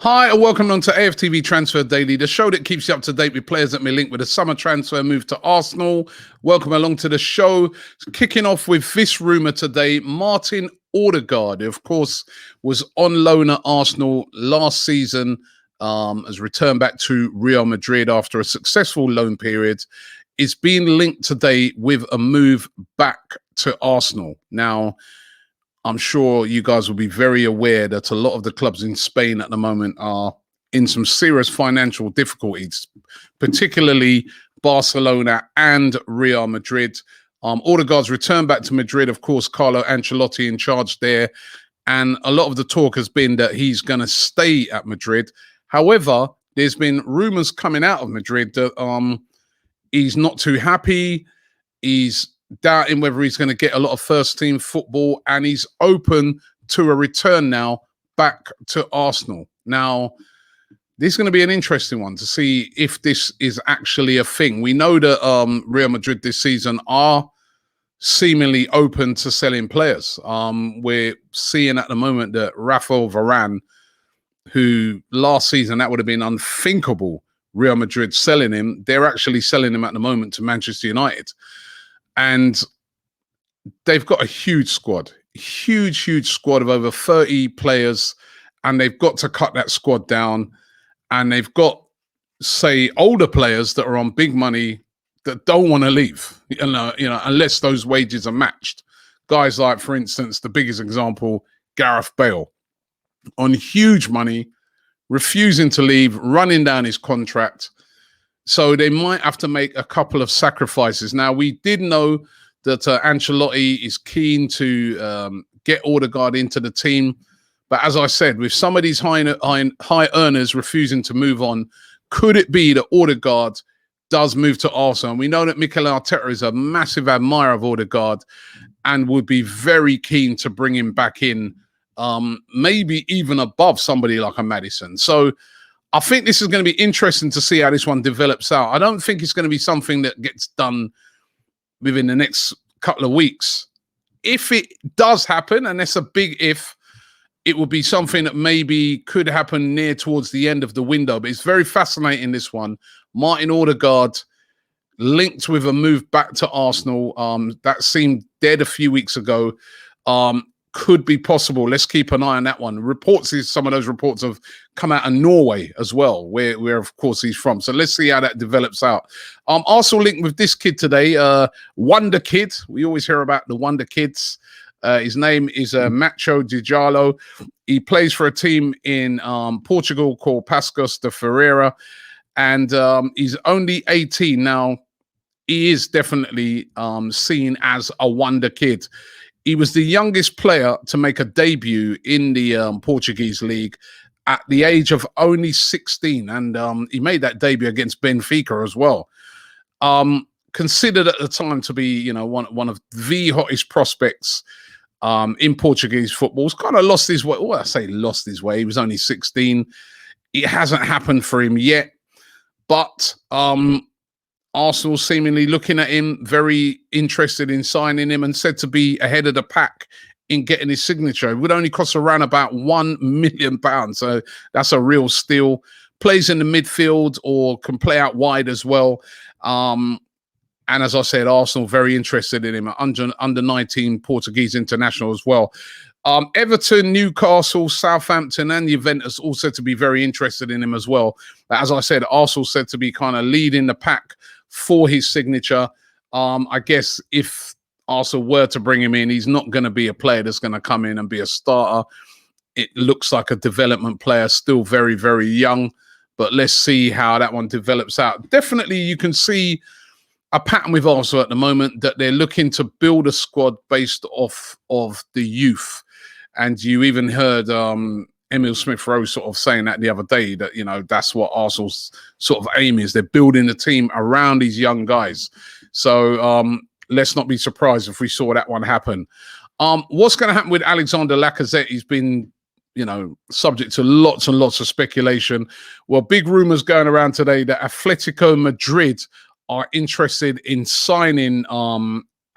Hi, and welcome on to AFTV Transfer Daily, the show that keeps you up to date with players that may link with a summer transfer move to Arsenal. Welcome along to the show. Kicking off with this rumour today, Martin Odegaard, who of course was on loan at Arsenal last season, has returned back to Real Madrid after a successful loan period, is being linked today with a move back to Arsenal. Now, I'm sure you guys will be very aware that a lot of the clubs in Spain at the moment are in some serious financial difficulties, particularly Barcelona and Real Madrid. Odegaard's returned back to Madrid, of course, Carlo Ancelotti in charge there. And a lot of the talk has been that he's going to stay at Madrid. However, there's been rumours coming out of Madrid that he's not too happy. He's doubting whether he's going to get a lot of first team football, and he's open to a return now back to Arsenal. Now, this is going to be an interesting one to see if this is actually a thing. We know that Real Madrid this season are seemingly open to selling players. We're seeing at the moment that Rafael Varane, who last season that would have been unthinkable, Real Madrid selling him, they're actually selling him at the moment to Manchester United. And they've got a huge squad of over 30 players, and they've got to cut that squad down. And they've got, say, older players that are on big money that don't want to leave, you know, unless those wages are matched. Guys like, for instance, the biggest example, Gareth Bale, on huge money, refusing to leave, running down his contract. So they might have to make a couple of sacrifices. Now, we did know that Ancelotti is keen to get Odegaard into the team. But as I said, with some of these high earners refusing to move on, could it be that Odegaard does move to Arsenal? And we know that Mikel Arteta is a massive admirer of Odegaard and would be very keen to bring him back in, maybe even above somebody like a Maddison. So I think this is going to be interesting to see how this one develops out. I don't think it's going to be something that gets done within the next couple of weeks. If it does happen, and that's a big if, it will be something that maybe could happen near towards the end of the window. But it's very fascinating, this one. Martin Odegaard linked with a move back to Arsenal. That seemed dead a few weeks ago. Could be possible. Let's keep an eye on that one. Some of those reports have come out of Norway as well, where of course he's from. So let's see how that develops out. Arsenal linked with this kid today, Wonderkid. We always hear about the Wonderkids. His name is Macho Dijalo. He plays for a team in Portugal called Pascos de Ferreira, and he's only 18 now. He is definitely seen as a wonder kid. He was the youngest player to make a debut in the Portuguese league at the age of only 16. And he made that debut against Benfica as well. Considered at the time to be, one of the hottest prospects in Portuguese football. He's kind of lost his way. Well, I say lost his way. He was only 16. It hasn't happened for him yet. But Arsenal seemingly looking at him, very interested in signing him, and said to be ahead of the pack in getting his signature. It would only cost around about £1 million. So that's a real steal. Plays in the midfield or can play out wide as well. And as I said, Arsenal very interested in him, under 19 Portuguese international as well. Everton, Newcastle, Southampton, and Juventus all said to be very interested in him as well. But as I said, Arsenal said to be kind of leading the pack for his signature. I guess if Arsenal were to bring him in, he's not going to be a player that's going to come in and be a starter. It looks like a development player, still very, very young. But let's see how that one develops out. Definitely, you can see a pattern with Arsenal at the moment that they're looking to build a squad based off of the youth. And you even heard Emil Smith-Rowe sort of saying that the other day, that, that's what Arsenal's sort of aim is. They're building the team around these young guys. So let's not be surprised if we saw that one happen. What's going to happen with Alexander Lacazette? He's been, subject to lots and lots of speculation. Well, big rumors going around today that Athletico Madrid are interested in signing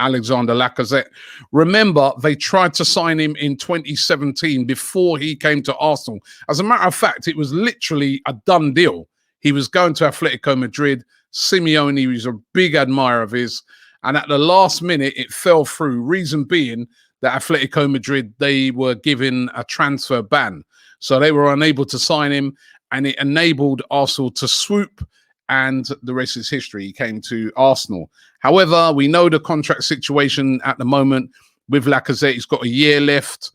Alexander Lacazette. Remember, they tried to sign him in 2017 before he came to Arsenal. As a matter of fact, it was literally a done deal. He was going to Atletico Madrid. Simeone was a big admirer of his. And at the last minute, it fell through. Reason being that Atletico Madrid, they were given a transfer ban. So they were unable to sign him. And it enabled Arsenal to swoop. And the rest is history. He came to Arsenal. However, we know the contract situation at the moment with Lacazette. He's got a year left.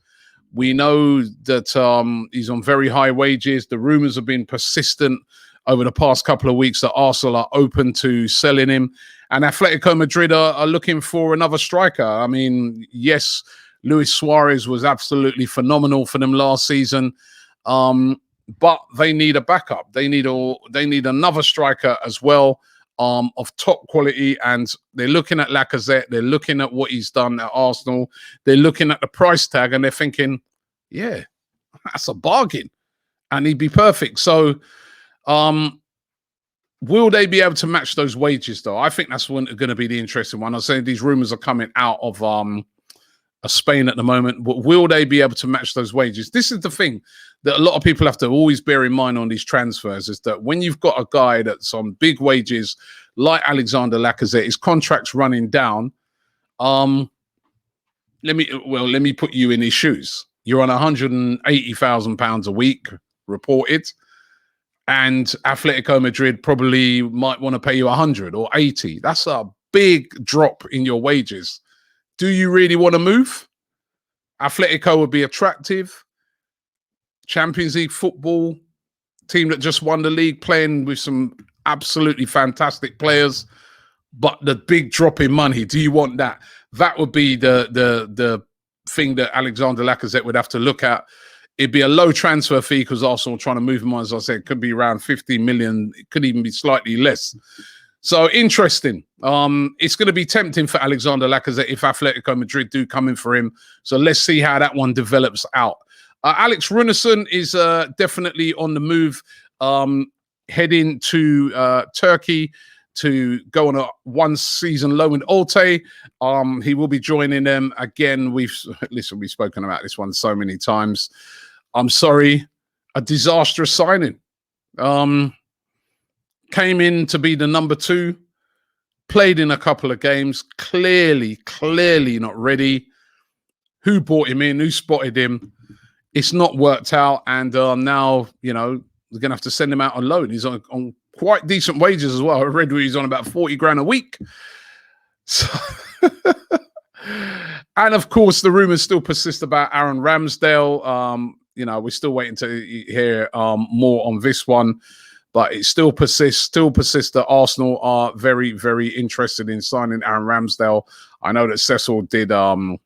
We know that he's on very high wages. The rumours have been persistent over the past couple of weeks that Arsenal are open to selling him. And Atletico Madrid are looking for another striker. I mean, yes, Luis Suarez was absolutely phenomenal for them last season. But they need a backup. They need another striker as well, of top quality. And they're looking at Lacazette. They're looking at what he's done at Arsenal. They're looking at the price tag and they're thinking, yeah, that's a bargain. And he'd be perfect. So will they be able to match those wages, though? I think that's going to be the interesting one. I'm saying these rumors are coming out of Spain at the moment. But will they be able to match those wages? This is the thing that a lot of people have to always bear in mind on these transfers, is that when you've got a guy that's on big wages like Alexander Lacazette, his contract's running down. Let me put you in his shoes. You're on £180,000 a week reported, and Atletico Madrid probably might want to pay you 100 or 80. That's a big drop in your wages. Do you really want to move? Atletico would be attractive. Champions League football, team that just won the league, playing with some absolutely fantastic players, but the big drop in money, do you want that? That would be the thing that Alexander Lacazette would have to look at. It'd be a low transfer fee because Arsenal trying to move him on, as I said, could be around 50 million. It could even be slightly less. So interesting. It's going to be tempting for Alexander Lacazette if Atletico Madrid do come in for him. So let's see how that one develops out. Alex Runarsson is definitely on the move, heading to Turkey to go on a one-season loan with Olte. He will be joining them again. We've spoken about this one so many times. I'm sorry, a disastrous signing. Came in to be the number 2, played in a couple of games, clearly not ready. Who brought him in? Who spotted him? It's not worked out, and now, you know, they're going to have to send him out on loan. He's on quite decent wages as well. I read he's on about 40 grand a week. So and of course, the rumors still persist about Aaron Ramsdale. You know, we're still waiting to hear more on this one, but it still persists that Arsenal are very, very interested in signing Aaron Ramsdale. I know that Cecil did a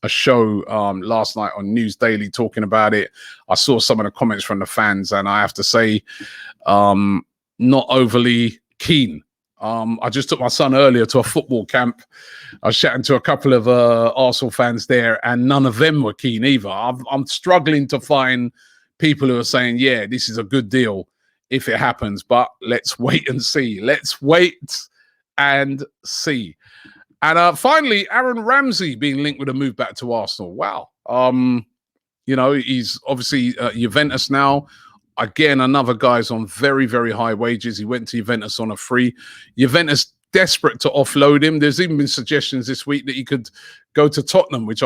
show last night on News Daily talking about it. I saw some of the comments from the fans, and I have to say, not overly keen. I just took my son earlier to a football camp. I was chatting to a couple of Arsenal fans there, and none of them were keen either. I'm struggling to find people who are saying, yeah, this is a good deal if it happens, but let's wait and see. Let's wait and see. And finally, Aaron Ramsey being linked with a move back to Arsenal. Wow. You know, he's obviously Juventus now. Again, another guy's on very, very high wages. He went to Juventus on a free. Juventus desperate to offload him. There's even been suggestions this week that he could go to Tottenham, which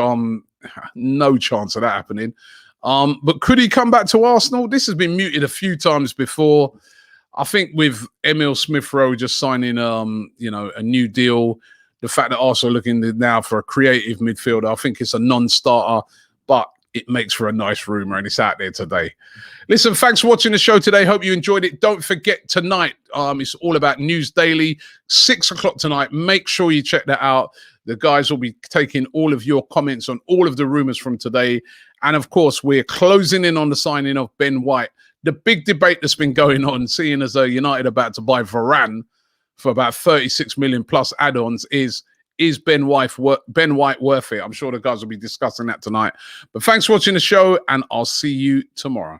no chance of that happening. But could he come back to Arsenal? This has been muted a few times before. I think with Emil Smith-Rowe just signing, you know, a new deal, the fact that Arsenal are looking now for a creative midfielder, I think it's a non-starter, but it makes for a nice rumour, and it's out there today. Listen, thanks for watching the show today. Hope you enjoyed it. Don't forget tonight, it's all about News Daily, 6 o'clock tonight. Make sure you check that out. The guys will be taking all of your comments on all of the rumours from today. And of course, we're closing in on the signing of Ben White. The big debate that's been going on, seeing as United about to buy Varane for about 36 million plus add-ons, is Ben White worth it? I'm sure the guys will be discussing that tonight. But thanks for watching the show, and I'll see you tomorrow.